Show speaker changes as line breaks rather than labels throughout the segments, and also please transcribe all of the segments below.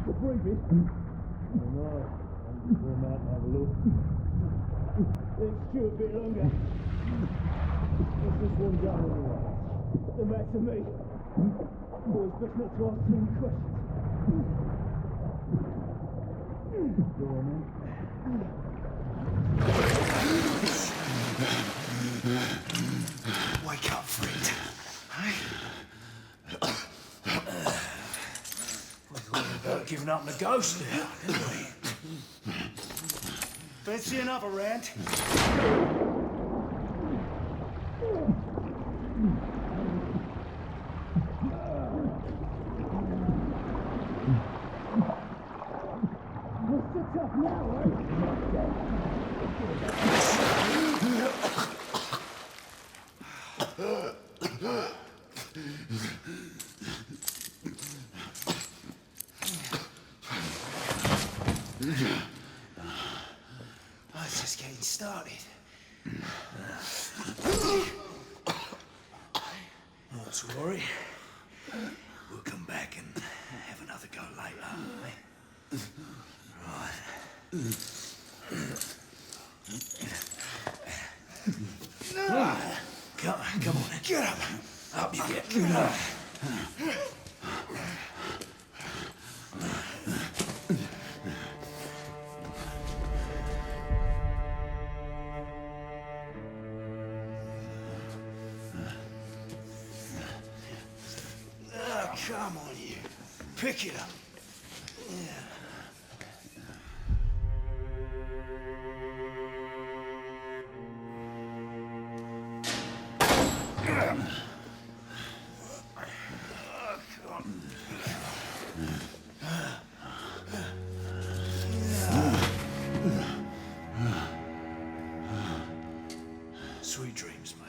Breathing? Oh no, I'm just going out and have a look. Let's chew a bit longer. What's this one done anyway? The back to me. Boys, best not to ask too many questions. Go on, man.
Wake up, friend. Hey? We thought about giving up the ghost now, didn't we? Fancy another round?
What's so tough now, eh?
Oh, it's just getting started. Not to worry. We'll come back and have another go later, eh? Right. Come on, get up. Up you get. Get up. Come on, you. Pick it up. Yeah. Sweet dreams, mate.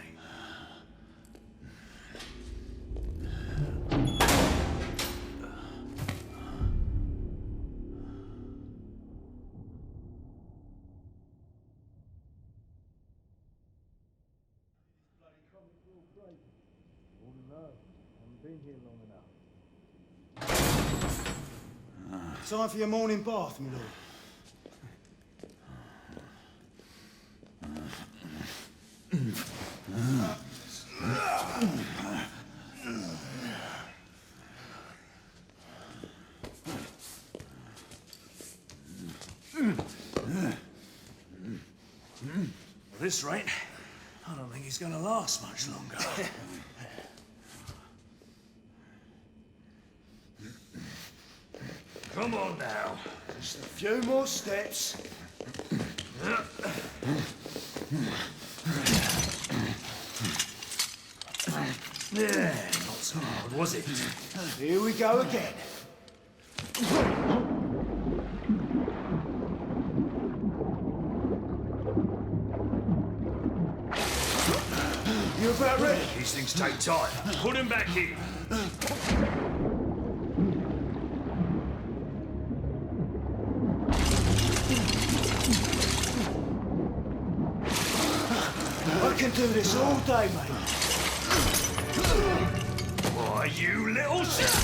Been here long enough.
Time for your morning bath, my lord. At this rate, I don't think he's going to last much longer. Come on now. Just a few more steps. Yeah, not so hard, was it? Here we go again. You about ready? These things take time. Put him back in. I can do this all day, mate. Why, you little shit!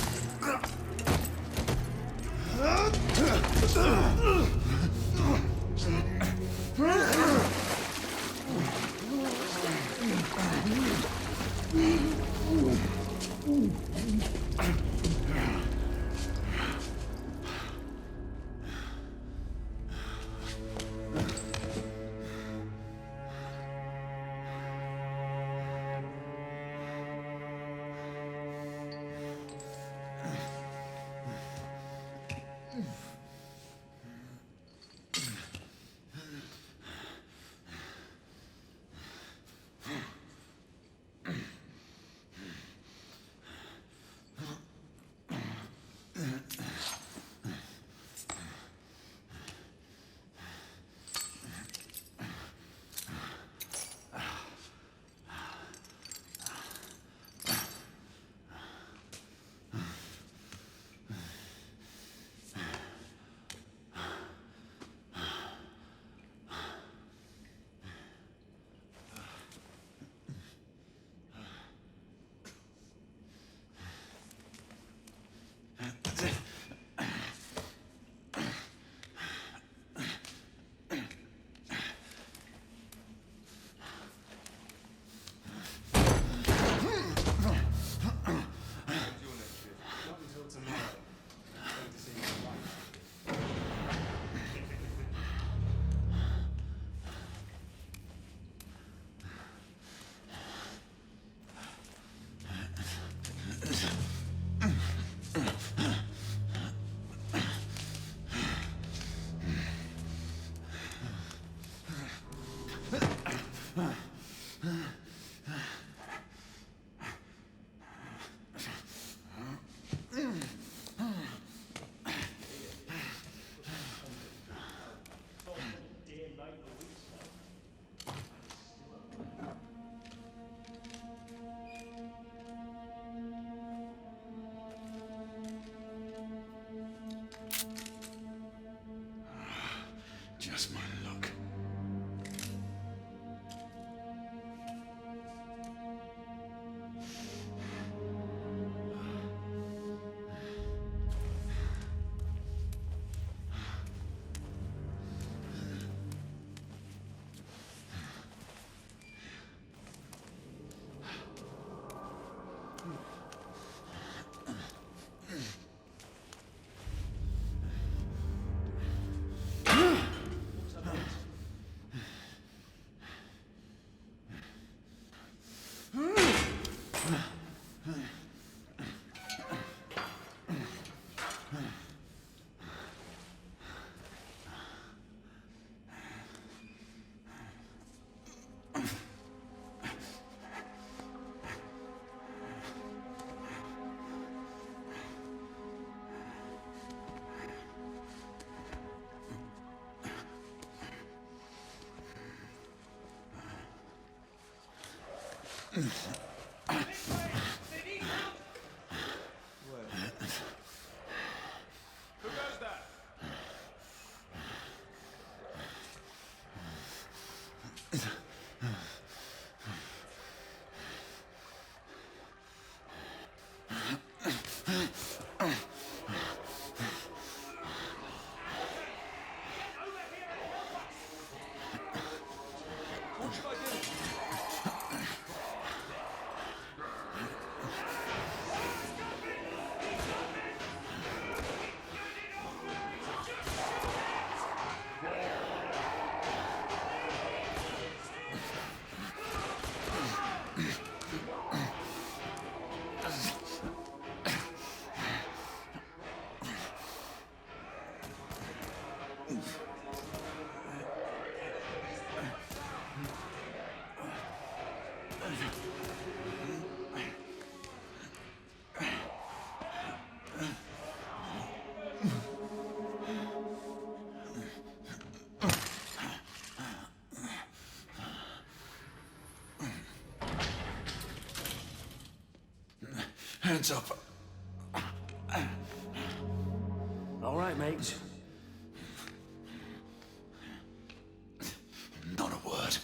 Who goes there? What should I do?
Hands up.
All right, mates.
Not a word.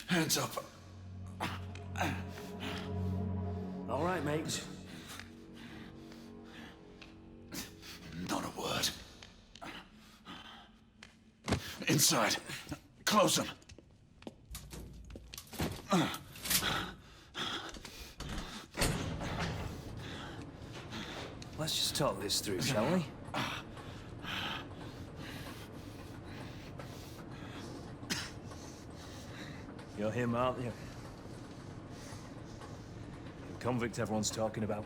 Hands up.
All right, mates.
Not a word. Inside. Close them.
Let's just talk this through, shall we? You're him, aren't you? The convict everyone's talking about.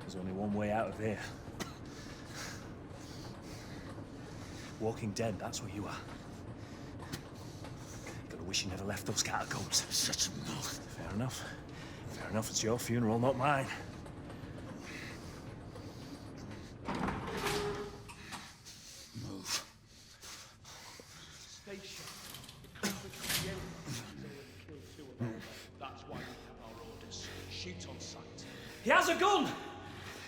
There's only one way out of here. Walking Dead, that's where you are. Gotta wish you never left those catacombs.
Such a mouth.
Fair enough. Fair enough, it's your funeral, not mine.
Move.
Stay sharp. The convict will be able to kill two of them. That's why we have our orders. Shoot on sight.
He has a gun!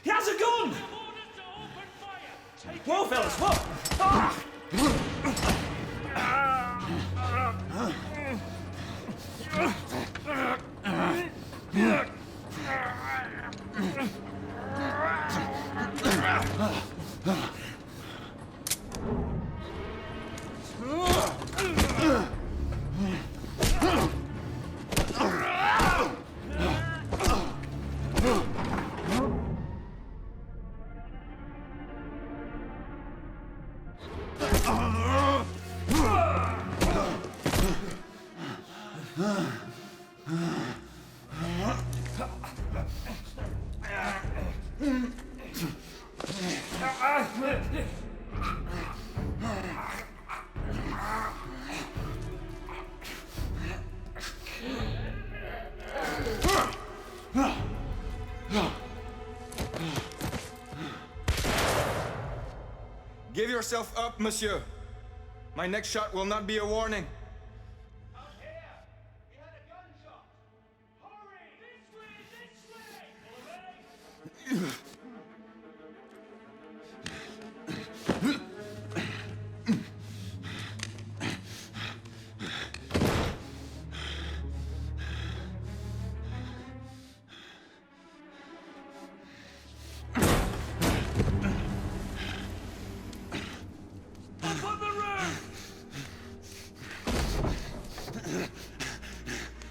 He has a gun!
Orders to open fire! Take
Whoa, fellas, whoa! Ah!
Give yourself up, monsieur. My next shot will not be a warning.
Out here! We had a gunshot! Hurry! This way! Already?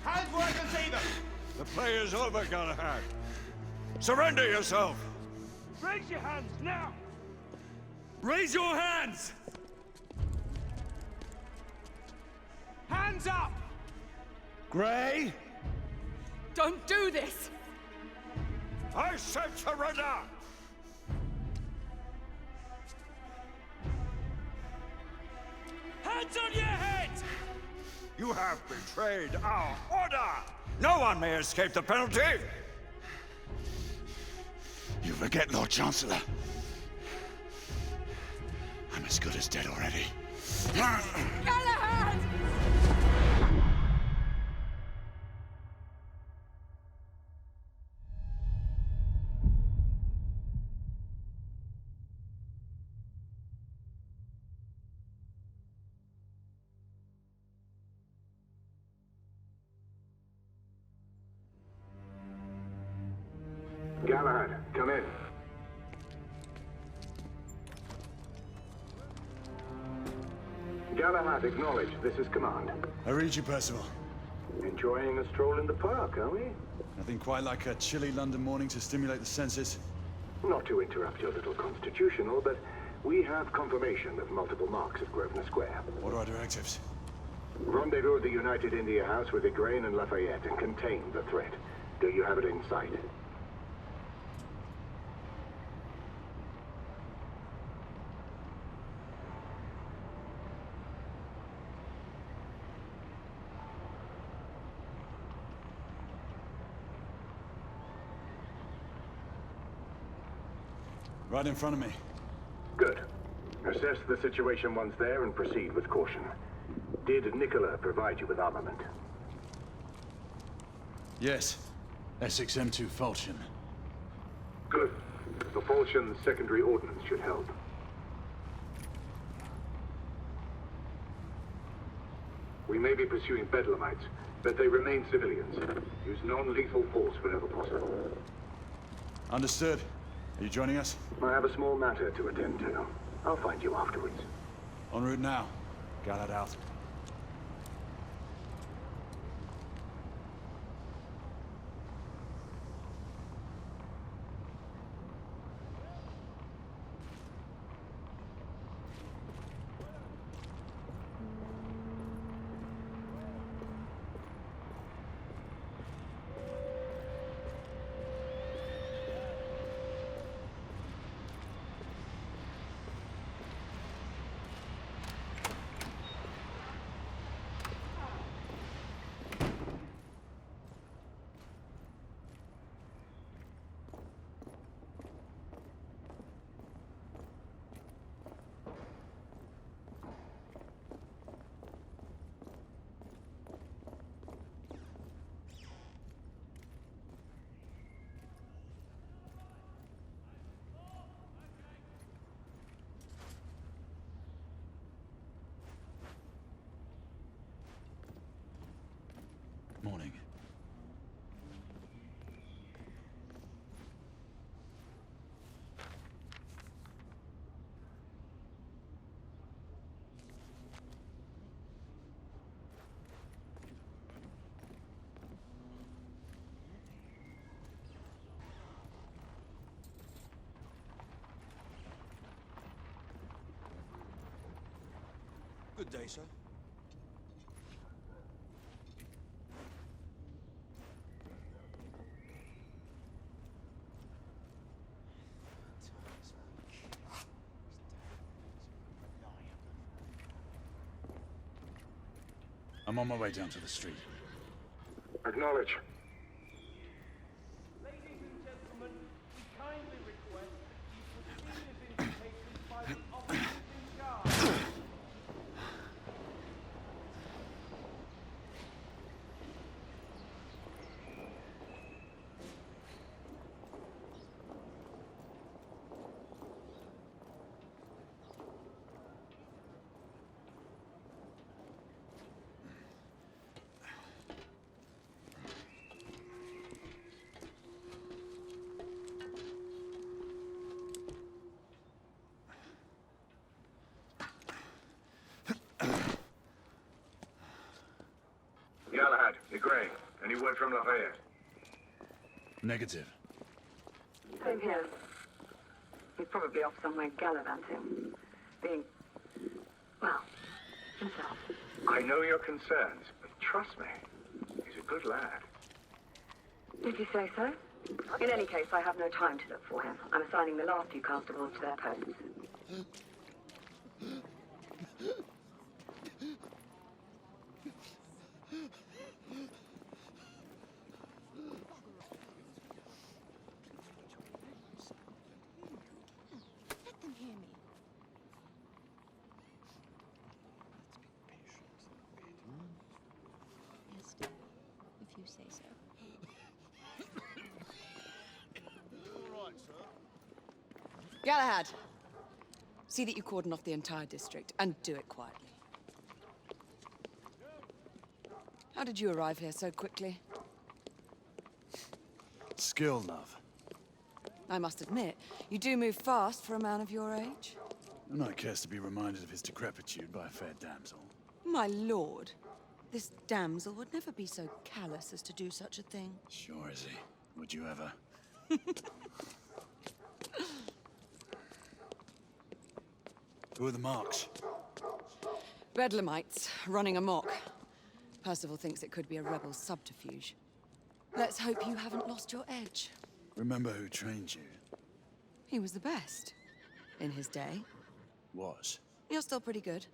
Hands where I can see them!
The play is over, Galahad. Surrender yourself!
Raise your hands now!
Raise your hands!
Hands up!
Gray,
Don't do this!
I said surrender!
Hands on your head!
You have betrayed our order! No one may escape the penalty!
You forget, Lord Chancellor. I'm as good as dead already.
Galahad!
Galahad, come in. Galahad, acknowledge. This is command.
I read you, Percival.
Enjoying a stroll in the park, are we?
Nothing quite like a chilly London morning to stimulate the senses.
Not to interrupt your little constitutional, but we have confirmation of multiple marks of Grosvenor Square.
What are our directives?
Rendezvous at the United India House with Igraine and Lafayette and contain the threat. Do you have it in sight?
Right in front of me.
Good. Assess the situation once there and proceed with caution. Did Nicola provide you with armament?
Yes. Essex M2 Falchion.
Good. The Falchion's secondary ordnance should help. We may be pursuing Bedlamites, but they remain civilians. Use non-lethal force whenever possible.
Understood. Are you joining us?
I have a small matter to attend to. I'll find you afterwards.
En route now. Galahad out. Morning.
Good day, sir.
I'm on my way down to the street.
Acknowledge.
Ladies and gentlemen, we kindly request that you proceed as indicated by the officers in charge.
Galahad, Igraine, any word from Lafayette?
Negative.
Same here. He's probably off somewhere gallivanting. Being, well, himself.
I know your concerns, but trust me, he's a good lad.
Did you say so? In any case, I have no time to look for him. I'm assigning the last few constables to their posts.
Galahad, see that you cordon off the entire district, and do it quietly. How did you arrive here so quickly?
Skill, love.
I must admit, you do move fast for a man of your age.
No knight cares to be reminded of his decrepitude by a fair damsel.
My lord, this damsel would never be so callous as to do such a thing.
Sure is he. Would you ever? Who are the marks?
Bedlamites, running amok. Percival thinks it could be a rebel subterfuge. Let's hope you haven't lost your edge.
Remember who trained you?
He was the best. In his day.
Was.
You're still pretty good.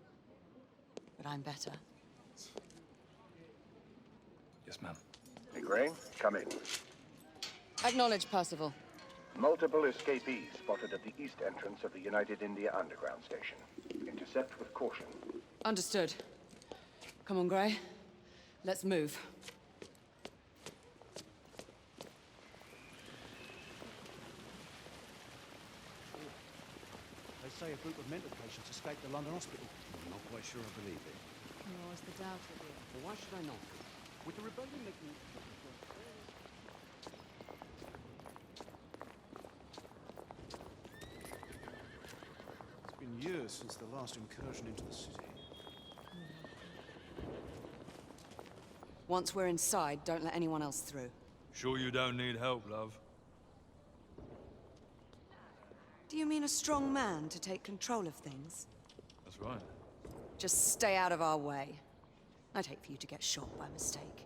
But I'm better.
Yes, ma'am.
Gray, come in.
Acknowledge, Percival.
Multiple escapees spotted at the east entrance of the United India Underground Station. Intercept with caution.
Understood. Come on, Gray. Let's move.
They say a group of mental patients escaped the London hospital.
I'm not quite sure I believe it.
Nor is the doubt of it.
Well, why should I not? With the rebellion making...
It's been years since the last incursion into the city.
Once we're inside, don't let anyone else through.
Sure you don't need help, love?
Do you mean a strong man to take control of things?
That's right.
Just stay out of our way. I'd hate for you to get shot by mistake.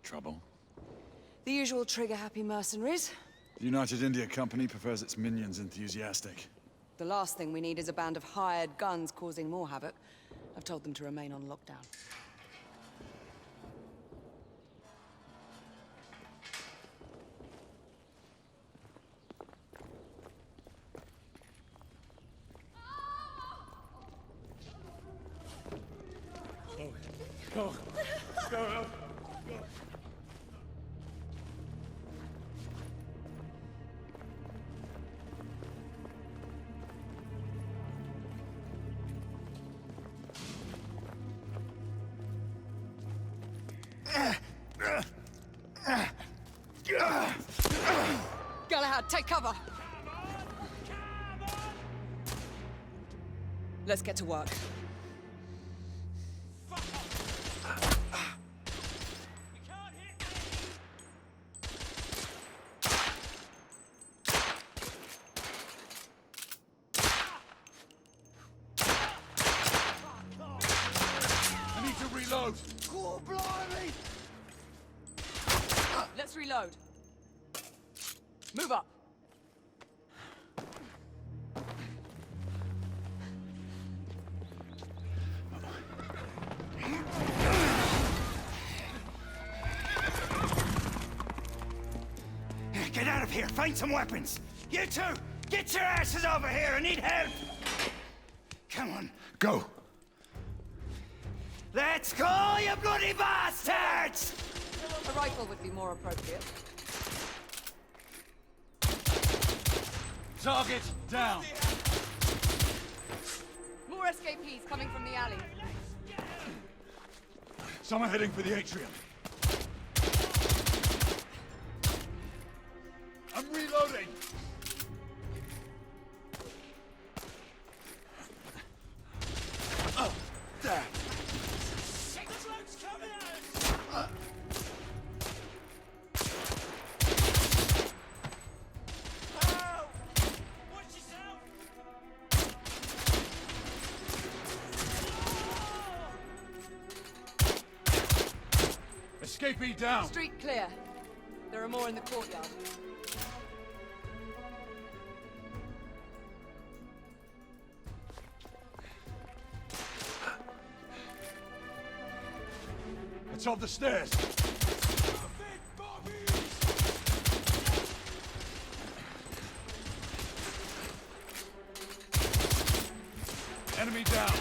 Trouble?
The usual trigger-happy mercenaries.
The United India Company prefers its minions enthusiastic.
The last thing we need is a band of hired guns causing more havoc. I've told them to remain on lockdown.
Go. Go.
Galahad, take cover! Let's get to work. Let's reload. Move up.
Get out of here! Find some weapons! You two! Get your asses over here! I need help! Come on.
Go!
Let's go, you bloody bastards!
A rifle would be more appropriate.
Target down!
More escapees coming from the alley.
Someone heading for the atrium. I'm reloading! Oh, damn! Escapee down!
Street clear. There are more in the courtyard.
It's on the stairs! Enemy down!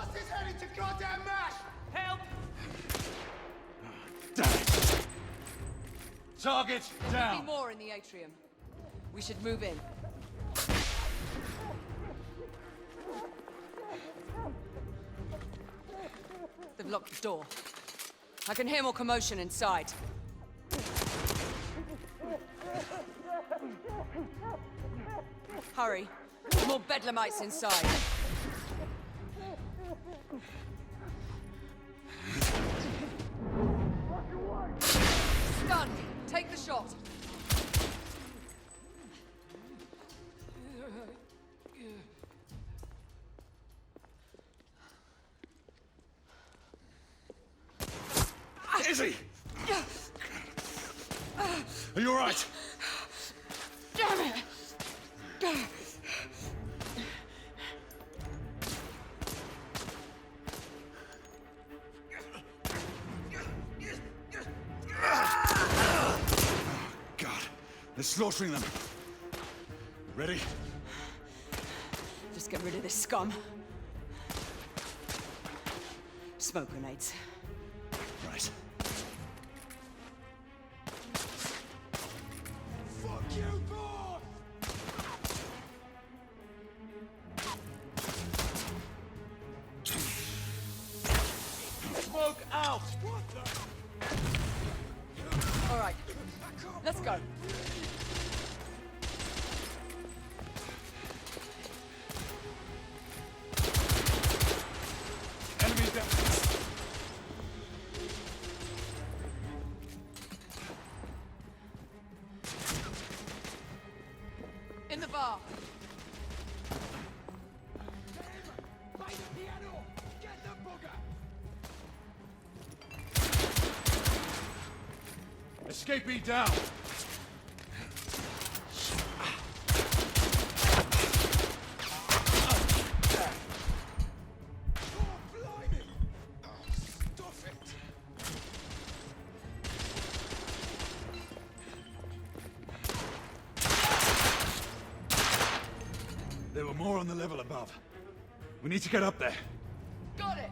Blast his head into goddamn mash!
Help!
Damn it! Target
There could
down!
be more in the atrium. We should move in. They've locked the door. I can hear more commotion inside. Hurry. More bedlamites inside. Stunned. Take the shot.
Izzy! Are you all right?
Damn it!
God, they're slaughtering them. Ready?
Just get rid of this scum. Smoke grenades.
Right.
Fuck you, boss! Smoke out! What the?
All right. Let's go.
Enemies down.
In the bar.
By the piano! Get the booger!
Escapee down!
Oh, blimey! Oh, stuff it!
There were more on the level above. We need to get up there.
Got it.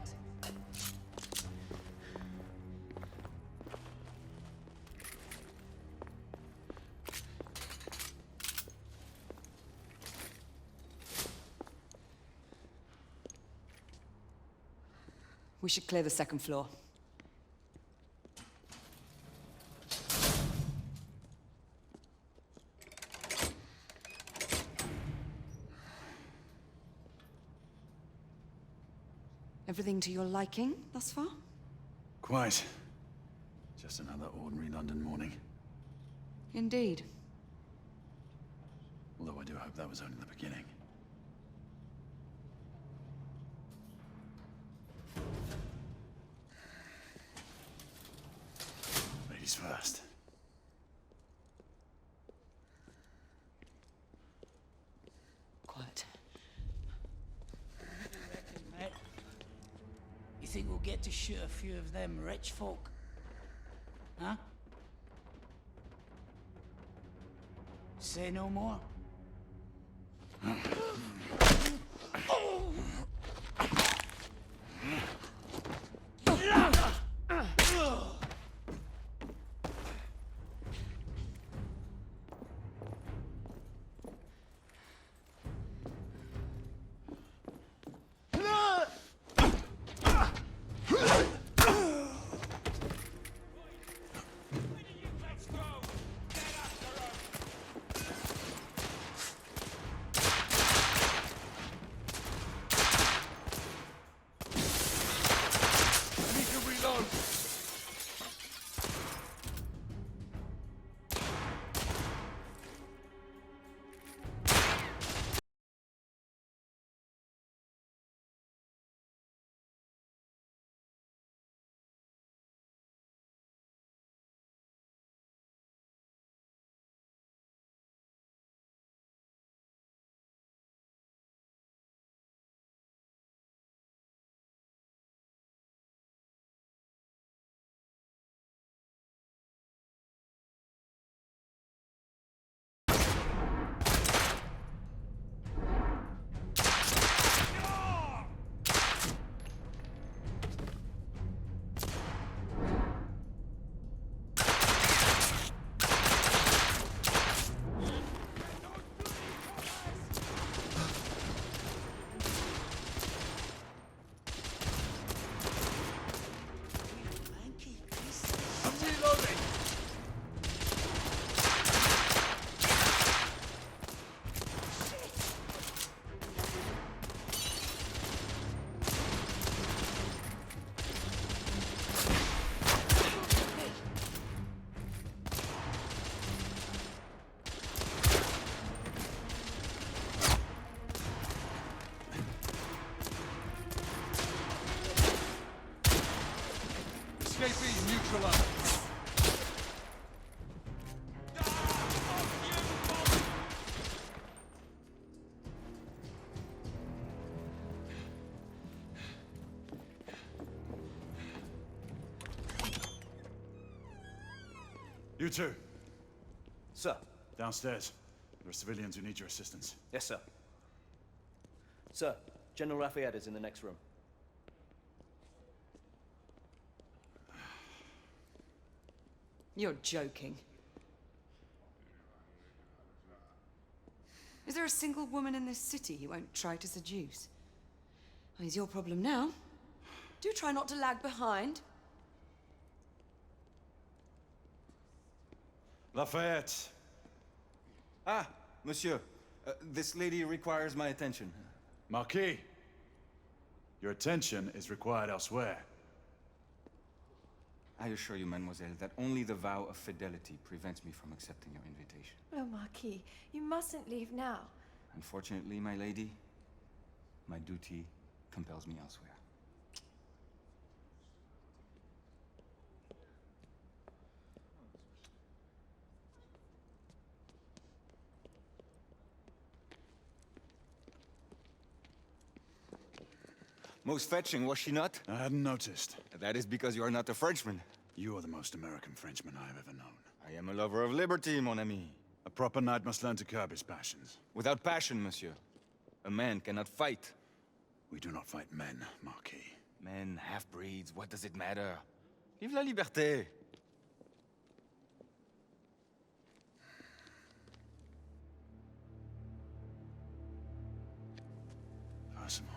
We should clear the second floor. Everything to your liking thus far?
Quite. Just another ordinary London morning.
Indeed.
Although I do hope that was only the beginning. Ladies first.
Quiet.
Mate, you think we'll get to shoot a few of them rich folk? Huh? Say no more.
Escapees neutralized. You two.
Sir.
Downstairs. There are civilians who need your assistance.
Yes, sir. Sir, General Lafayette is in the next room.
You're joking. Is there a single woman in this city he won't try to seduce? Well, he's your problem now. Do try not to lag behind.
Lafayette. Ah, monsieur. This lady requires my attention.
Marquis, your attention is required elsewhere.
I assure you, mademoiselle, that only the vow of fidelity prevents me from accepting your invitation.
Oh, Marquis, you mustn't leave now.
Unfortunately, my lady, my duty compels me elsewhere. Most fetching, was she not?
I hadn't noticed.
That is because you are not a Frenchman.
You are the most American Frenchman I have ever known.
I am a lover of liberty, mon ami.
A proper knight must learn to curb his passions.
Without passion, monsieur, a man cannot fight.
We do not fight men, Marquis.
Men, half-breeds, what does it matter? Vive la liberté!
Personal.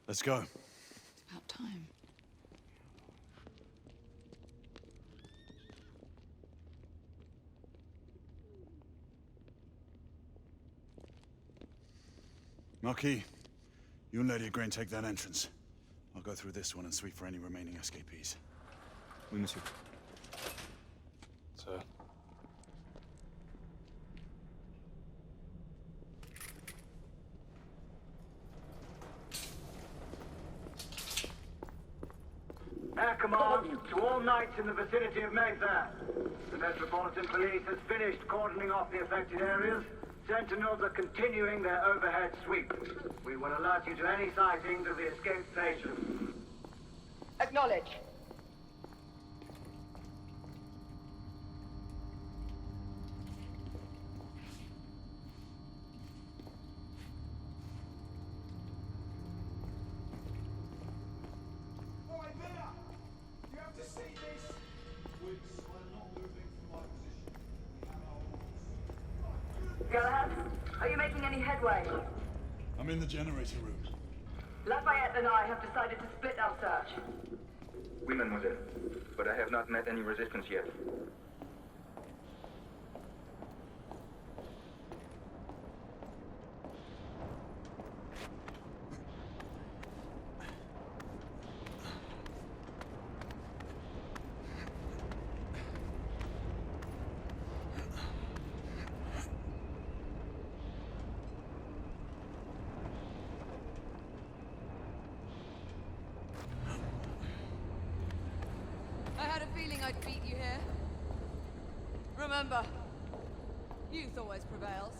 Let's go.
It's about time.
Marquis, you and Lady Grain take that entrance. I'll go through this one and sweep for any remaining escapees.
Oui, monsieur.
Sir.
Air command to all knights in the vicinity of Mayfair. The Metropolitan Police has finished cordoning off the affected areas. Sentinels are continuing their overhead sweep. We will alert you to any sightings of the escaped patients.
Acknowledge. Galahad, are you making any headway?
I'm in the generator room.
Lafayette and I have decided to split our search.
Oui, mademoiselle. But I have not met any resistance yet.
I had a feeling I'd beat you here. Remember, youth always prevails.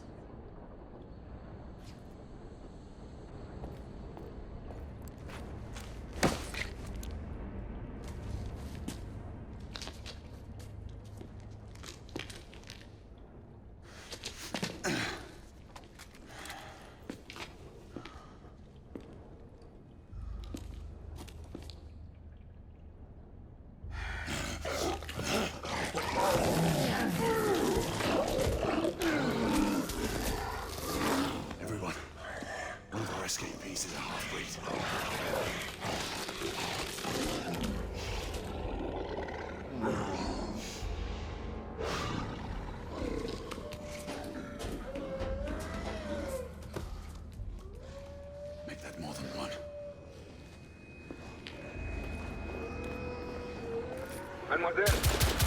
Mademoiselle,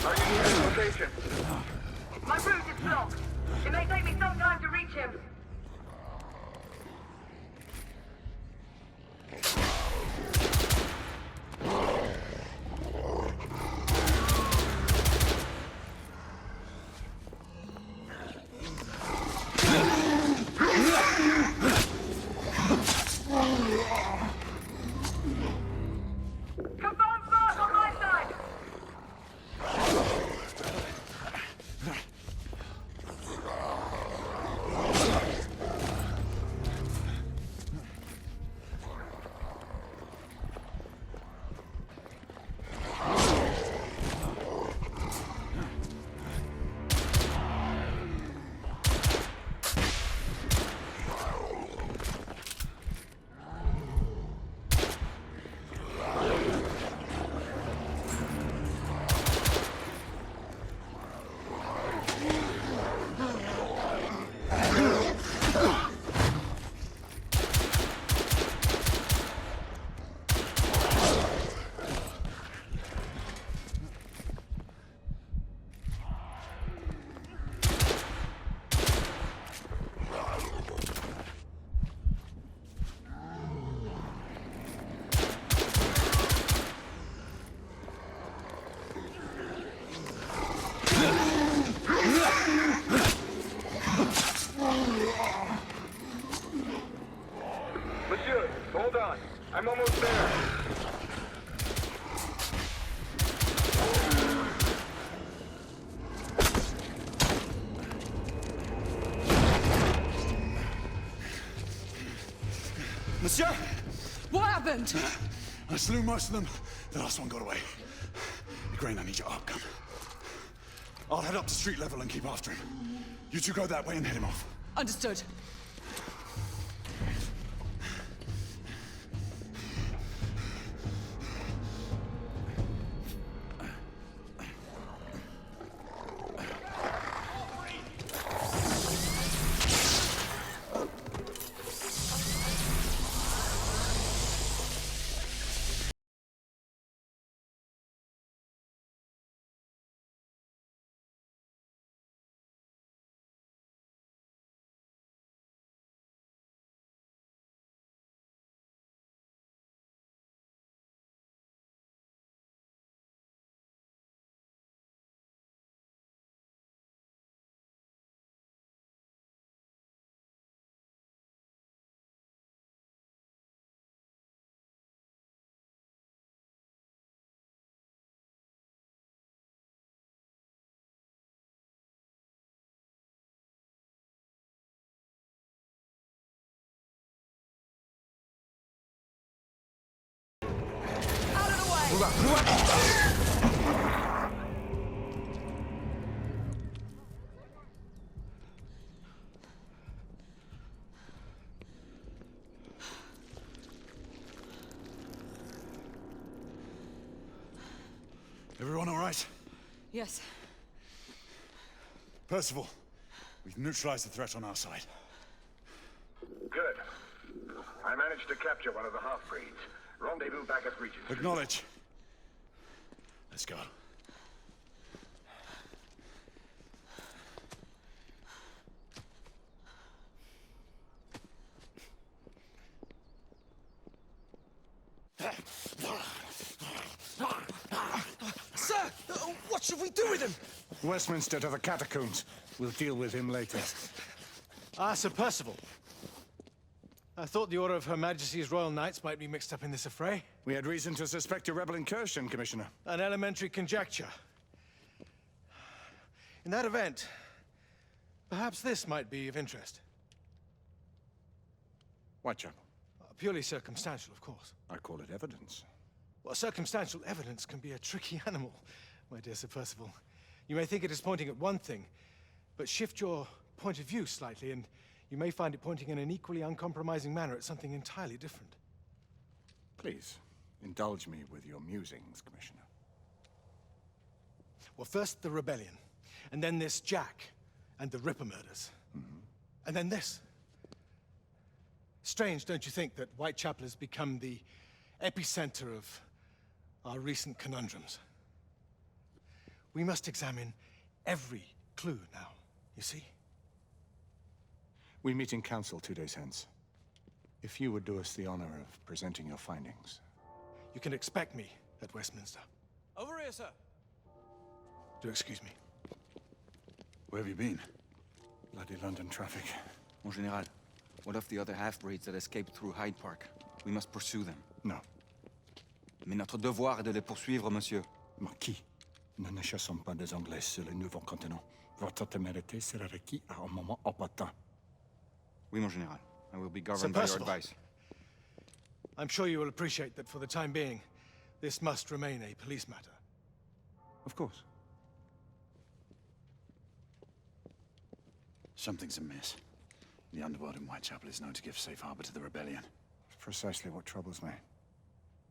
are you near his location?
My route is blocked. It may take me some time to reach him. Confirmed mark on my side.
Monsieur, hold on. I'm almost there.
Monsieur!
What happened?
I slew most of them. The last one got away. Grain, I need your arc gun. I'll head up to street level and keep after him. You two go that way and head him off.
Understood.
Everyone all right?
Yes.
Percival, we've neutralized the threat on our side.
Good. I managed to capture one of the half-breeds. Rendezvous back at Regent.
Acknowledge. Let's go.
Sir! What should we do with him?
Westminster to the catacombs. We'll deal with him later.
Ah, Sir Percival. I thought the Order of Her Majesty's Royal Knights might be mixed up in this affray.
We had reason to suspect a rebel incursion, Commissioner.
An elementary conjecture. In that event, perhaps this might be of interest.
Whitechapel.
Purely circumstantial, of course.
I call it evidence.
Well, circumstantial evidence can be a tricky animal, my dear Sir Percival. You may think it is pointing at one thing, but shift your point of view slightly, and you may find it pointing in an equally uncompromising manner at something entirely different.
Please, indulge me with your musings, Commissioner.
Well, first the rebellion, and then this Jack, and the Ripper murders. And then this. Strange, don't you think, that Whitechapel has become the epicenter of our recent conundrums? We must examine every clue now, you see?
We meet in council 2 days hence. If you would do us the honor of presenting your findings.
You can expect me at Westminster.
Over here, sir.
Do excuse me.
Where have you been?
Bloody London traffic.
Mon Général, what of the other half-breeds that escaped through Hyde Park? We must pursue them.
No.
Mais notre devoir est de les poursuivre, monsieur.
Marquis, nous ne chassons pas des Anglais sur le nouveau continent. Votre témérité sera requis à un moment opportun.
Oui, mon Général. I will be governed by your advice.
I'm sure you will appreciate that for the time being, this must remain a police matter.
Of course.
Something's amiss. The underworld in Whitechapel is known to give safe harbor to the rebellion.
Precisely what troubles me.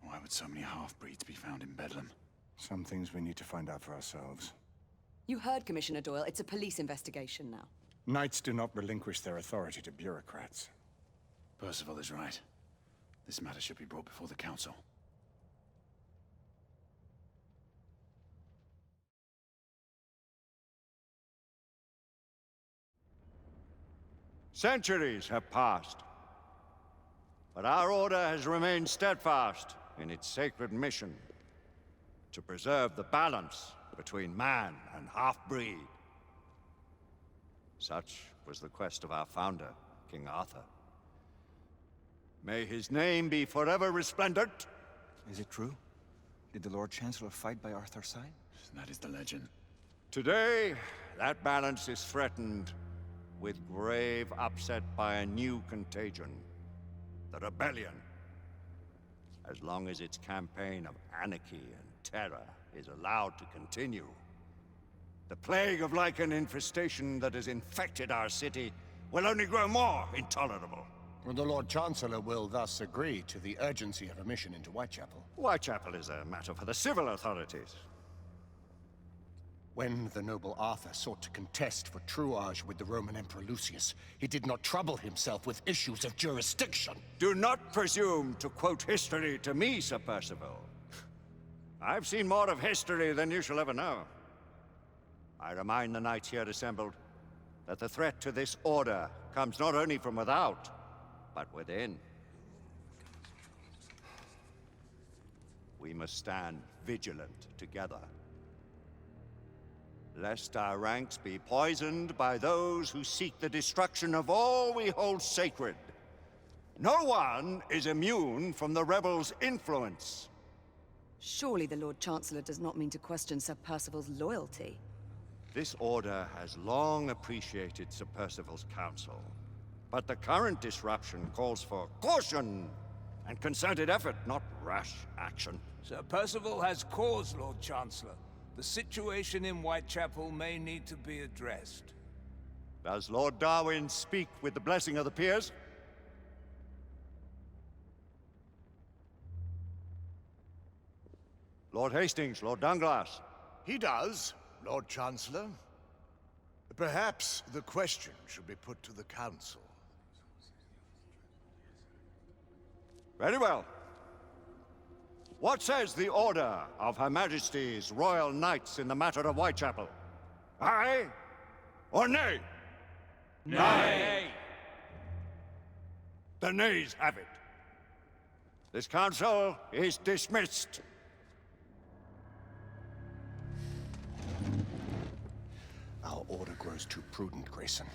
Why would so many half-breeds be found in Bedlam?
Some things we need to find out for ourselves.
You heard Commissioner Doyle. It's a police investigation now.
Knights do not relinquish their authority to bureaucrats.
Percival is right. This matter should be brought before the council.
Centuries have passed, but our order has remained steadfast in its sacred mission to preserve the balance between man and half-breed. Such was the quest of our founder, King Arthur. May his name be forever resplendent.
Is it true? Did the Lord Chancellor fight by Arthur's side?
That is the legend.
Today, that balance is threatened with grave upset by a new contagion, the rebellion. As long as its campaign of anarchy and terror is allowed to continue, the plague of lichen infestation that has infected our city will only grow more intolerable.
The Lord Chancellor will thus agree to the urgency of a mission into Whitechapel.
Whitechapel is a matter for the civil authorities.
When the noble Arthur sought to contest for truage with the Roman Emperor Lucius, he did not trouble himself with issues of jurisdiction.
Do not presume to quote history to me, Sir Percival. I've seen more of history than you shall ever know. I remind the knights here assembled that the threat to this order comes not only from without, but within. We must stand vigilant together, lest our ranks be poisoned by those who seek the destruction of all we hold sacred. No one is immune from the rebels' influence.
Surely the Lord Chancellor does not mean to question Sir Percival's loyalty.
This order has long appreciated Sir Percival's counsel, but the current disruption calls for caution and concerted effort, not rash action.
Sir Percival has cause, Lord Chancellor. The situation in Whitechapel may need to be addressed.
Does Lord Darwin speak with the blessing of the peers? Lord Hastings, Lord Dunglass.
He does, Lord Chancellor. Perhaps the question should be put to the Council.
Very well. What says the Order of Her Majesty's Royal Knights in the matter of Whitechapel? Aye or nay?
Nay.
The nays have it. This council is dismissed.
Our order grows too prudent, Grayson.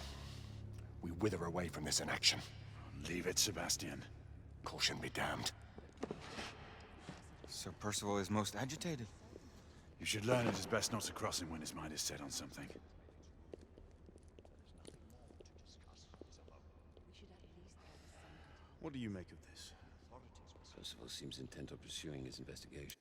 We wither away from this inaction.
Leave it, Sebastian.
Caution be damned.
Sir Percival is most agitated.
You should learn it is best not to cross him when his mind is set on something.
What do you make of this?
Percival seems intent on pursuing his investigation.